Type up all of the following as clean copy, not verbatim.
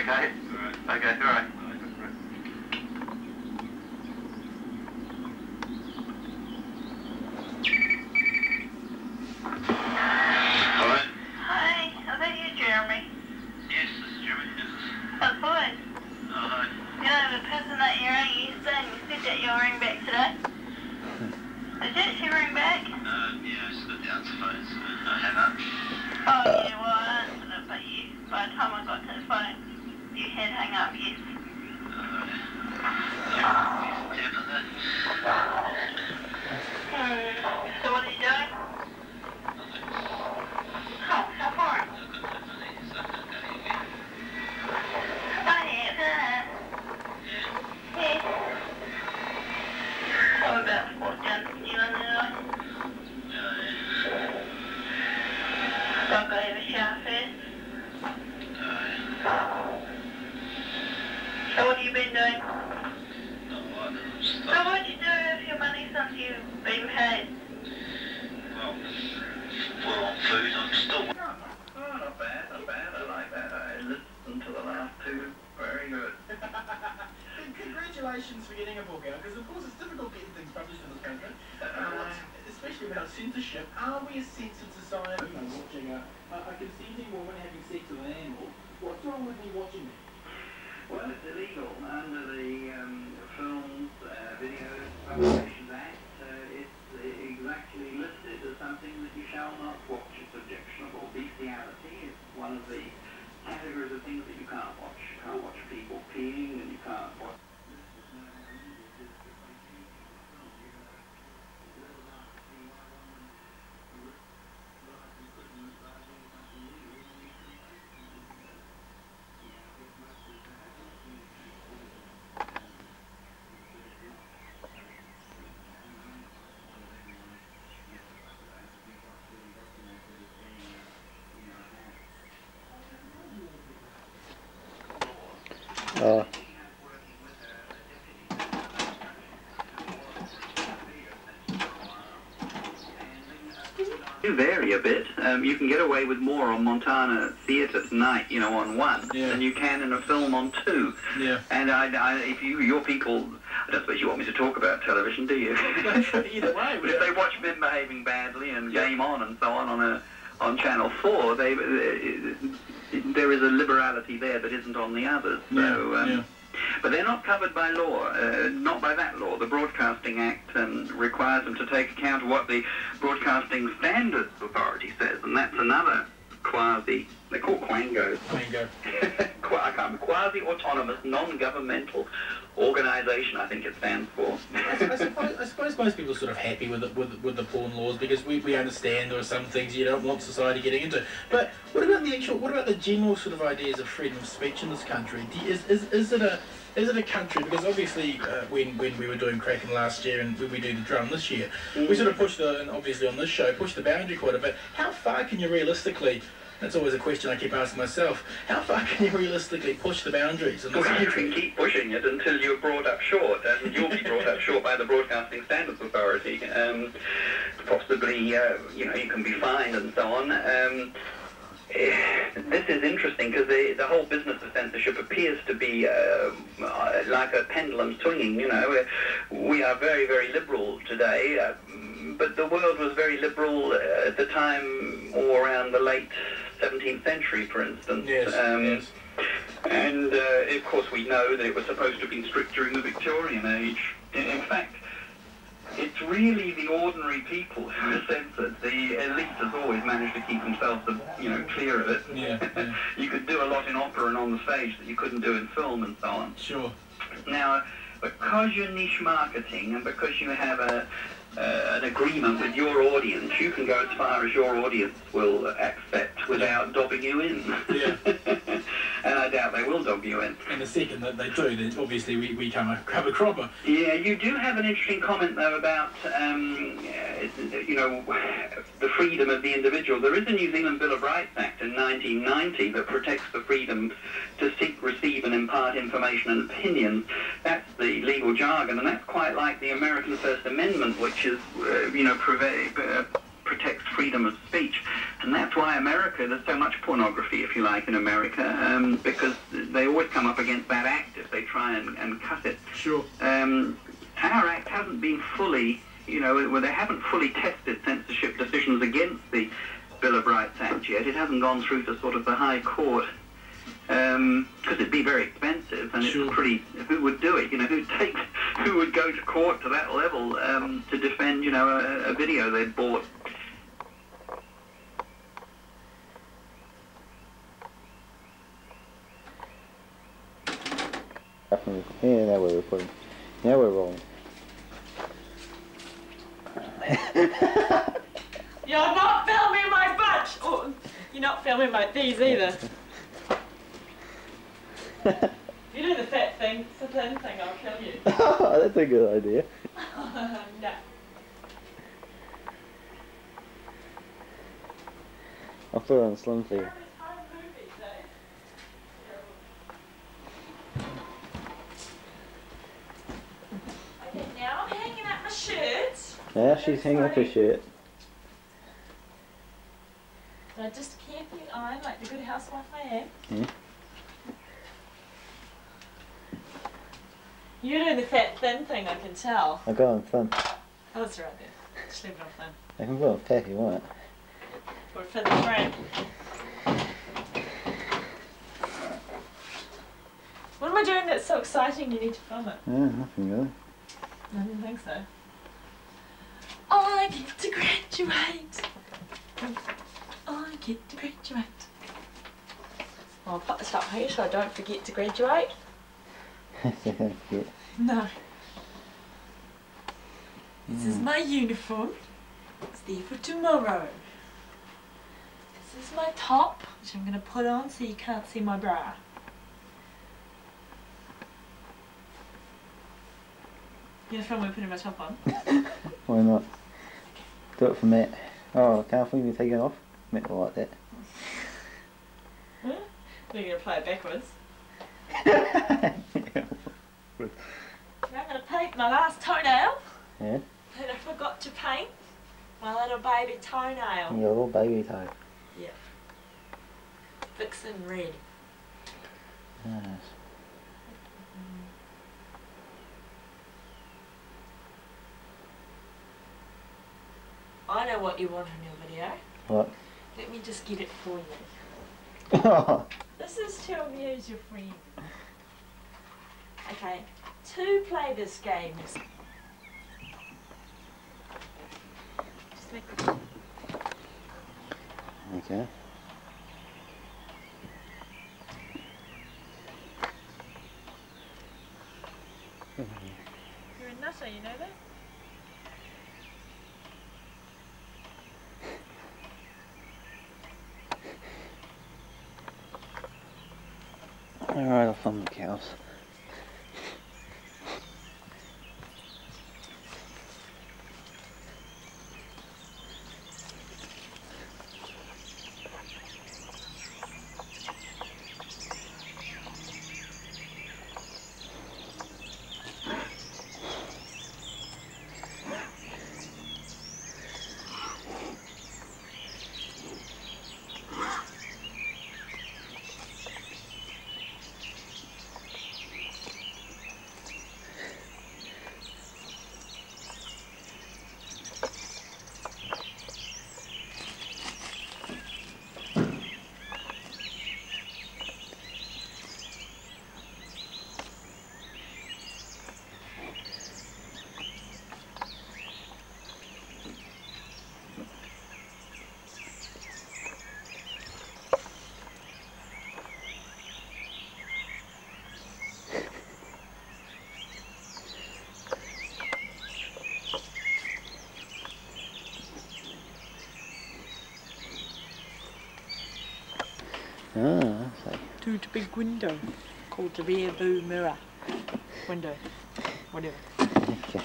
Okay. Okay, all right. Hello? Hi, is that you, Jeremy? Yes, this is Jeremy. Who's this? Oh, Floyd. Oh, hi. You know the person that you rang yesterday and you said that you'll ring back today? Did she ring back? Yeah, I just got the answer phone, so I hang up. Oh, yeah, well, I answered it, but by the time I got to the phone, you had hung up, yes. So what are you doing? Oh, how far? Oh, yeah, yeah. I'm about to walk down to New Zealand anyway. I'll go have a shower first. So what have you been doing? So what'd you do with your money since you've been paid? Well, on food, I'm still... Oh, not bad, I like that. I listened to the last two. Very good. Congratulations for getting a book out, because of course it's difficult getting things published in this country, especially without censorship. Are we a censored society? Watching a consenting woman having sex with an animal, what's wrong with me watching that? Well, it's illegal under the Films, Video Publications Act. It's exactly listed as something that you shall not watch. It's objectionable. Bestiality is one of the categories of things that you can't watch. You can't watch people peeing, and you can't watch... do vary a bit. You can get away with more on Montana Theatre tonight, you know, on one, than you can in a film on two. Yeah. And if your people, I don't suppose you want me to talk about television, do you? Either way. But if they watch Men Behaving Badly and Game On and so on Channel 4, there is a liberality there that isn't on the others. So, but they're not covered by law, not by that law. The Broadcasting Act requires them to take account of what the Broadcasting Standards Authority says, and that's another they're called quangos. Quasi-autonomous, non-governmental organisation, I think it stands for. I suppose most people are sort of happy with the porn laws, because we understand there are some things you don't want society getting into. But what about the general sort of ideas of freedom of speech in this country? Is it a country, because obviously when we were doing Kraken last year and we do the drum this year, we sort of and obviously on this show, pushed the boundary quite a bit. How far can you realistically, that's always a question I keep asking myself, how far can you realistically push the boundaries in this country? You can keep pushing it until you're brought up short, and you'll be brought up short by the Broadcasting Standards Authority. Possibly, you can be fined and so on. This is interesting because the whole business of censorship appears to be like a pendulum swinging. You know, we are very, very liberal today, but the world was very liberal at the time, or around the late 17th century, for instance. Yes. And of course, we know that it was supposed to have been strict during the Victorian age. In fact, it's really the ordinary people who are censored. The elite has always managed to keep themselves, clear of it. Yeah. You could do a lot in opera and on the stage that you couldn't do in film and so on. Sure. Now, because you're niche marketing and because you have an agreement with your audience, you can go as far as your audience will accept without dobbing you in. Yeah. And I doubt they will dob you in. And the second that they do, then obviously we come a cropper. Yeah, you do have an interesting comment, though, about, the freedom of the individual. There is a New Zealand Bill of Rights Act in 1990 that protects the freedom to seek, receive and impart information and opinion. That's the legal jargon, and that's quite like the American First Amendment, which is, protects freedom of speech. And that's why America, there's so much pornography, if you like, in America, because they always come up against that act if they try and cut it. Sure. Our act hasn't been fully, well, they haven't fully tested censorship decisions against the Bill of Rights Act yet. It hasn't gone through to sort of the High Court, because it'd be very expensive, and Sure. it's pretty, who would do it? Who would go to court to that level to defend, a video they'd bought? Yeah, now we're recording. Now we're rolling. You're not filming my butt! Oh, you're not filming my these either. If you do the fat thing, it's a thin thing, I'll kill you. That's a good idea. No. I'll put it on Slim Fee. Okay, now I'm hanging up my shirt. Yeah, she's hanging up her shirt. So I just carefully iron like the good housewife I am. Yeah. You're doing the fat thin thing, I can tell. I'll go on thin. Oh, it's right there. Just leave it on thin. I can go on fat if you want. Or for the frame. What am I doing that's so exciting you need to film it? Yeah, nothing really. I didn't think so. Oh, I get to graduate. Oh, I get to graduate. Well, I'll put this up here so I don't forget to graduate. Cute. No. This is my uniform. It's there for tomorrow. This is my top, which I'm going to put on so you can't see my bra. You gonna film me putting my top on? Why not? Do it for Matt. Oh, can't we be taking it off? Matt will like that. Huh? We're gonna play it backwards. I'm gonna paint my last toenail Yeah? that I forgot to paint. My little baby toenail. Your little baby toe. Yeah. Vixen red. Nice. I know what you want in your video. What? Let me just get it for you. Oh, This is to amuse your friend. Okay, to play this game. Just make okay. You're a nutter, you know that? Alright, I'll film the cows. Ah, I see. To the big window called the rear view mirror. Window. Whatever. Okay.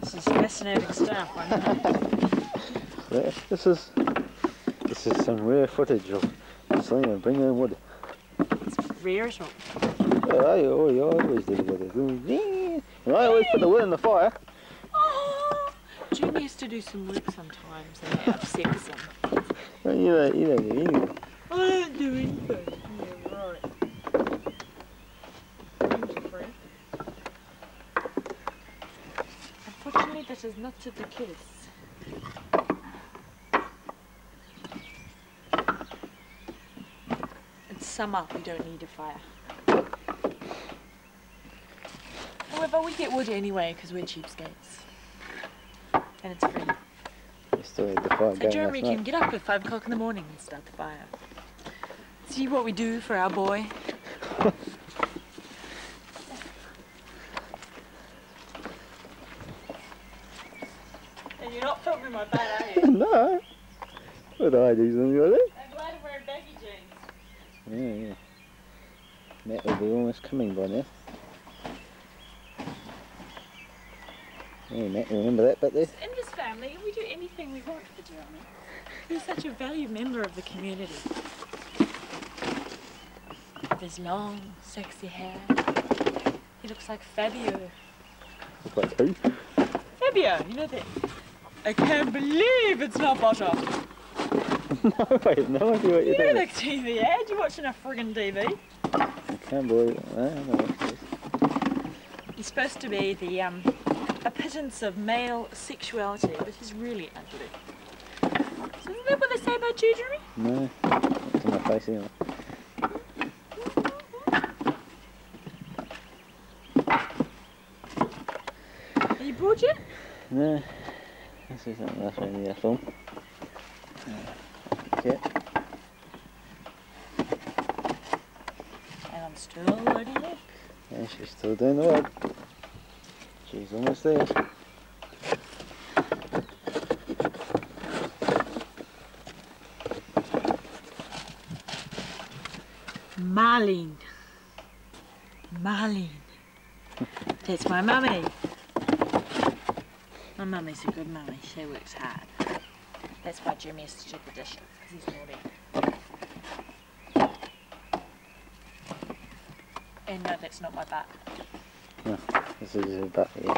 This is fascinating stuff, I know. Yeah, this is some rare footage of Selena bringing in wood. It's rare as well. I always do with it. I always put the wood in the fire. Oh, June has to do some work sometimes and that upsets him. Well, you don't do anything. I don't do anything. Yeah, right. Unfortunately, that is not the case. It's summer, we don't need a fire. However, we get wood anyway because we're cheapskates. And it's free. You still had the fire So going Jeremy last can night. get up at 5 o'clock in the morning and start the fire. See what we do for our boy. And you're not filming my butt, are you? No. What do I do something like that? I'm glad I'm wearing baggy jeans. Yeah, yeah. Matt will be almost coming by now. Yeah, Matt, remember that bit there? In this family, we do anything we want for Jeremy. He's such a valued member of the community. With his long, sexy hair. He looks like Fabio. Like who? Fabio, you know that? I can't believe it's not butter. No, I have no idea what you're You know doing. the TV ad? You watching a friggin' TV? I can't believe it. I don't know what it is. He's supposed to be the epitome of male sexuality, but he's really ugly. So isn't that what they say about you, Jeremy? No, not to my face anyway. Are you bored yet? No, this is something else we need to film. Okay. And I'm still loading it. And she's still doing the work. She's almost there. Marlene. Marlene. That's my mummy. My mummy's a good mummy. She works hard. That's why Jeremy has to do the dishes, because he's naughty. And no, that's not my butt. No, this is his butt here.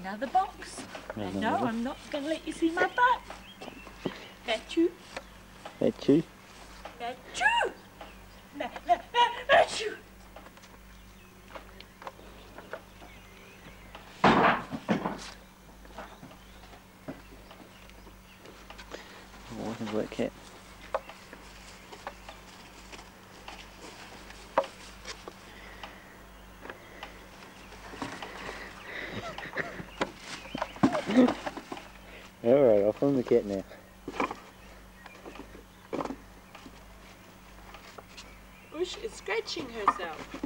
Another box. Another No, one. I'm not going to let you see my butt. That you. That's you. That you. That you. What is that cat? Alright, I'll film the cat now. Ush is scratching herself.